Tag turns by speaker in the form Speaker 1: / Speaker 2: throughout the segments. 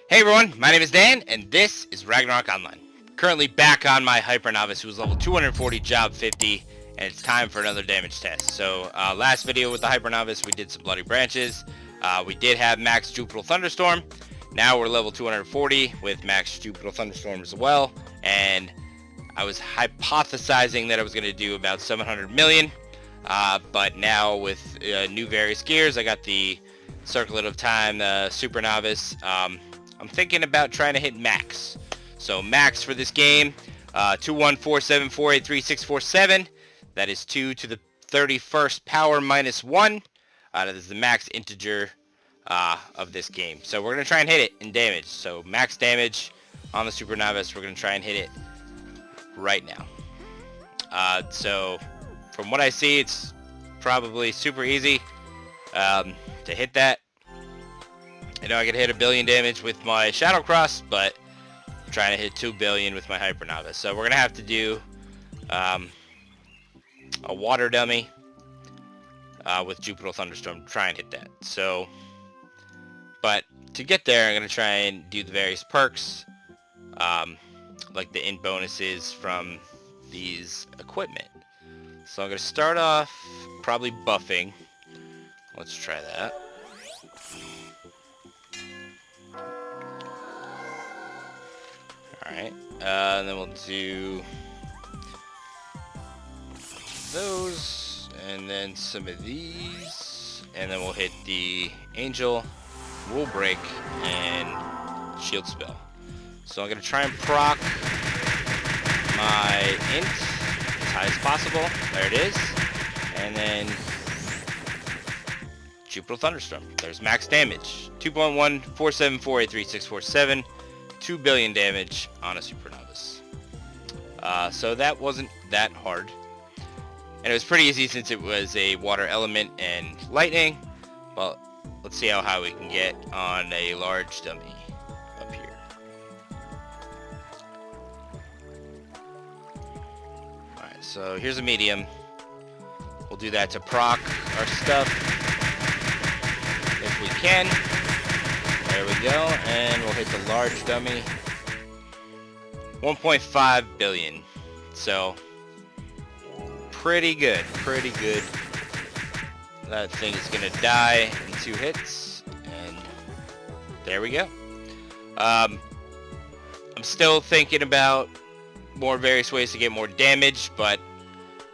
Speaker 1: Hey everyone, my name is Dan, and this is Ragnarok Online. Currently back on my Hyper Novice, who was level 240, job 50, and it's time for another damage test. So, last video with the Hyper Novice, we did some Bloody Branches. We did have max Jupiter Thunderstorm. Now we're level 240 with max Jupiter Thunderstorm as well, and I was hypothesizing that I was going to do about 700 million, but now with new various gears, I got the Circlet of Time, Super Novice. I'm thinking about trying to hit max. So max for this game, 2147483647. That is 2 to the 31st power minus 1. That is the max integer of this game. So we're going to try and hit it in damage. So max damage on the Super Novice. We're going to try and hit it right now. So from what I see, it's probably super easy to hit that. I know I could hit 1 billion damage with my Shadow Cross, but I'm trying to hit 2 billion with my Hyper Novice. So we're going to have to do a water dummy with Jupiter Thunderstorm to try and hit that. So, but to get there, I'm going to try and do the various perks, like the int bonuses from these equipment. So I'm going to start off probably buffing. Let's try that. Alright, and then we'll do those, and then some of these, and then we'll hit the Angel, Rule Break, and Shield Spell. So I'm going to try and proc my int as high as possible. There it is. And then Jupiter Thunderstorm. There's max damage. 2.147483647. 2 billion damage on a Super Novice. So that wasn't that hard. And it was pretty easy since it was a water element and lightning. Well, let's see how high we can get on a large dummy up here. Alright, so here's a medium. We'll do that to proc our stuff if we can. There we go, and we'll hit the large dummy. 1.5 billion. So, pretty good, pretty good. That thing is gonna die in 2 hits, and there we go. I'm still thinking about more various ways to get more damage, but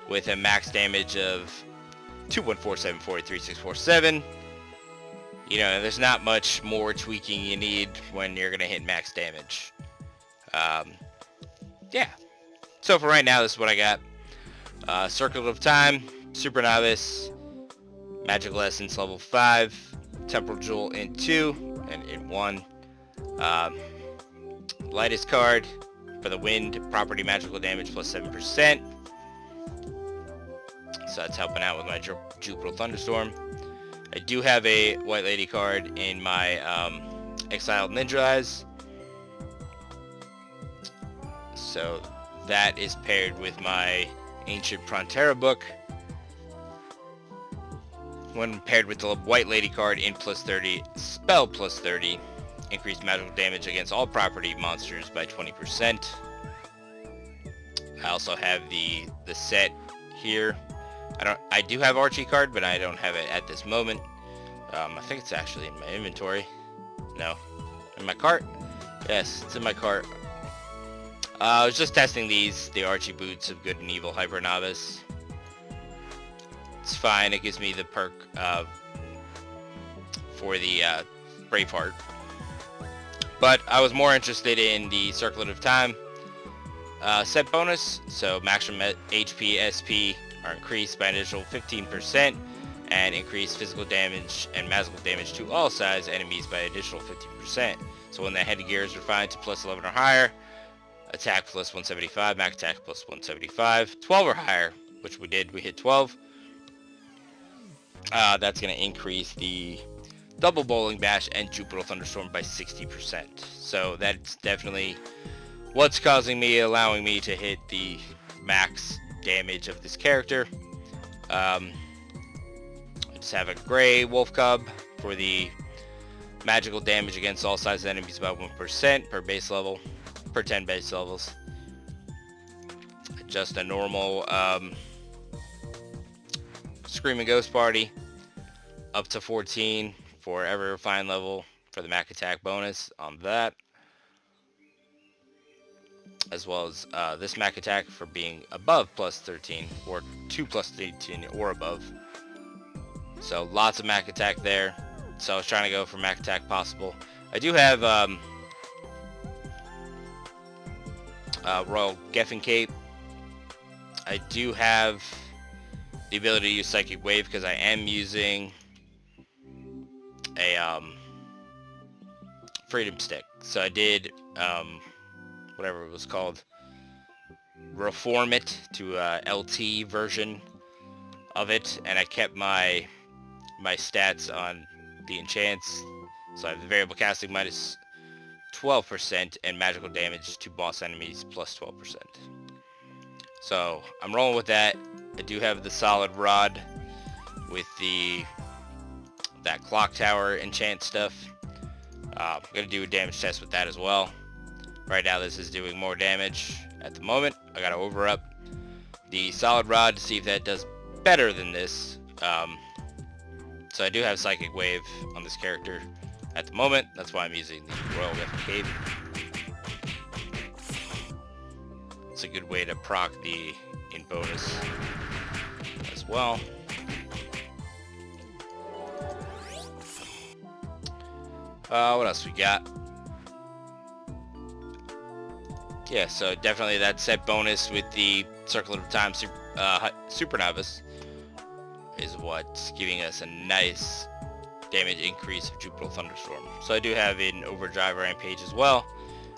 Speaker 1: with a max damage of 2.147483647. You know, there's not much more tweaking you need when you're going to hit max damage. Yeah. So for right now, this is what I got. Circle of Time, Super Novice, Magical Essence level 5, Temporal Jewel in 2, and in 1. Lightest card for the Wind, Property Magical Damage plus 7%. So that's helping out with my Jupiter Thunderstorm. I do have a White Lady card in my Exiled Ninja Eyes. So that is paired with my Ancient Prontera book. When paired with the White Lady card in plus 30, spell plus 30, increased magical damage against all property monsters by 20%. I also have the set here. I do have Archie card, but I don't have it at this moment. I think it's actually in my inventory. No. In my cart? Yes, it's in my cart. I was just testing these, the Archie boots of Good and Evil Hyper Novice. It's fine, it gives me the perk for the Braveheart. But I was more interested in the Circlet of Time set bonus, so maximum HP, SP are increased by an additional 15%, and increase physical damage and magical damage to all size enemies by an additional 15%. So when the headgear is refined to plus 11 or higher, attack plus 175, max attack plus 175, 12 or higher, which we did, we hit 12. That's going to increase the double bowling bash and Jupiter Thunderstorm by 60%. So that's definitely what's allowing me to hit the max damage of this character. I just have a gray wolf cub for the Magical damage against all size enemies by 1% per base level, per 10 base levels. Just a normal Screaming Ghost Party, up to 14 for every refined level for the Mac attack bonus on that, as well as this Mac attack for being above plus 13 or 2 plus 18 or above. So lots of Mac attack there. So I was trying to go for Mac attack possible. I do have Royal Geffen Cape. I do have the ability to use Psychic Wave because I am using a Freedom Stick. So I did whatever it was called, reform it to a LT version of it, and I kept my stats on the enchants. So I have the variable casting minus 12% and magical damage to boss enemies plus 12%. So I'm rolling with that. I do have the solid rod with that clock tower enchant stuff. I'm gonna do a damage test with that as well. Right now this is doing more damage at the moment. I gotta over up the solid rod to see if that does better than this. So I do have Psychic Wave on this character at the moment. That's why I'm using the Royal Geffen Cape. It's a good way to proc the in bonus as well. What else we got? Yeah, so definitely that set bonus with the Circle of Time Super Novice is what's giving us a nice damage increase of Jupiter Thunderstorm. So I do have an Overdrive Rampage as well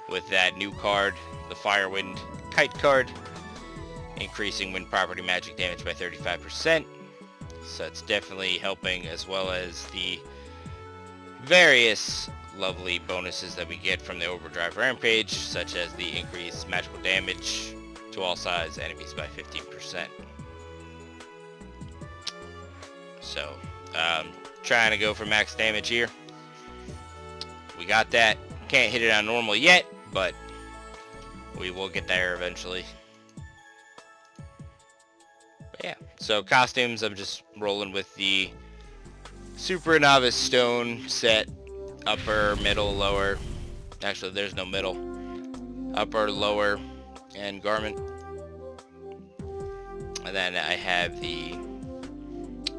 Speaker 1: with that new card, the Firewind Kite card, increasing wind property magic damage by 35%. So it's definitely helping, as well as the various lovely bonuses that we get from the Overdrive Rampage, such as the increased magical damage to all size enemies by 15%. So, trying to go for max damage here. We got that. Can't hit it on normal yet, but we will get there eventually. But yeah, so costumes, I'm just rolling with the Super Novice Stone set, upper, middle, lower. Actually, there's no middle. Upper, lower, and garment. And then I have the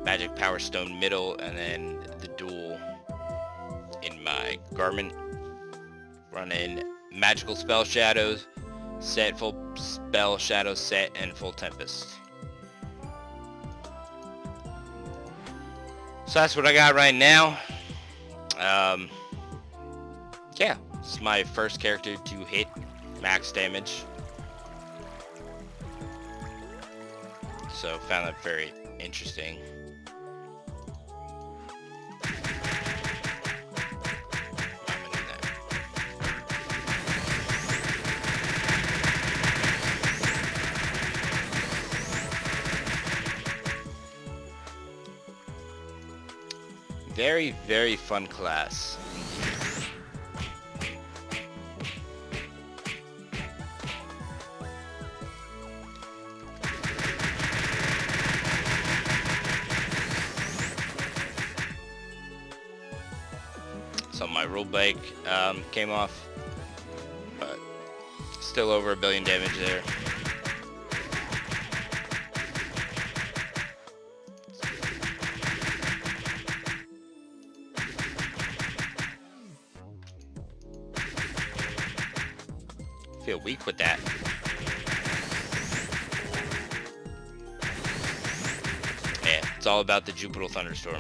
Speaker 1: Magic Power Stone middle, and then the dual in my garment. Running Magical Spell Shadows set, full Spell Shadow set, and full Tempest. So that's what I got right now. Yeah, it's my first character to hit max damage. So found that very interesting. Very, very fun class. So my rule break came off, but still over 1 billion damage there. Feel weak with that. Yeah, it's all about the Jupiter Thunderstorm.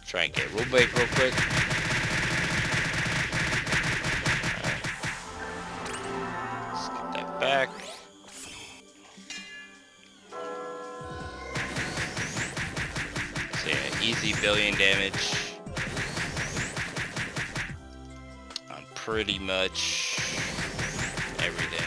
Speaker 1: Try and get rule break real quick. Back. So yeah, 50 billion damage on pretty much everything.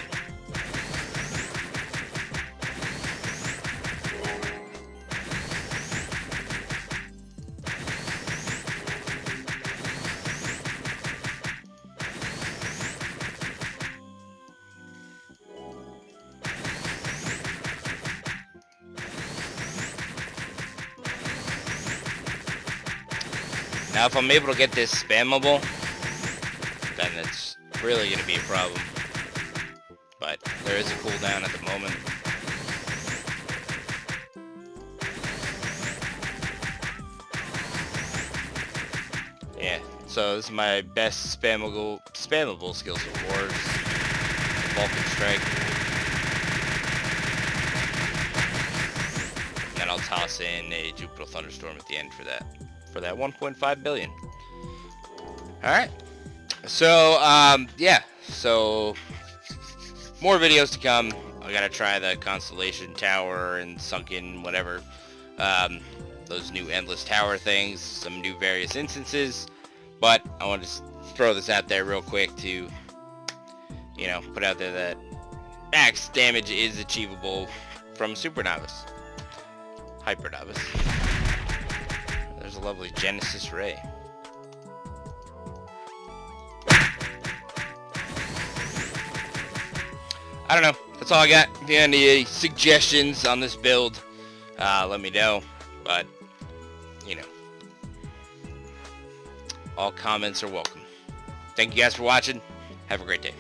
Speaker 1: Now if I'm able to get this spammable, then it's really going to be a problem. But there is a cooldown at the moment. Yeah, so this is my best spammable skills of wars. Vulcan Strike. And then I'll toss in a Jupiter Thunderstorm at the end for that 1.5 billion. Alright. So, yeah. So, more videos to come. I gotta try the Constellation Tower and Sunken whatever. Those new Endless Tower things. Some new various instances. But, I want to throw this out there real quick to, you know, put out there that max damage is achievable from Super Novice. Hyper Novice. There's a lovely Genesis Ray. I don't know. That's all I got. If you have any suggestions on this build, let me know. But, you know, all comments are welcome. Thank you guys for watching. Have a great day.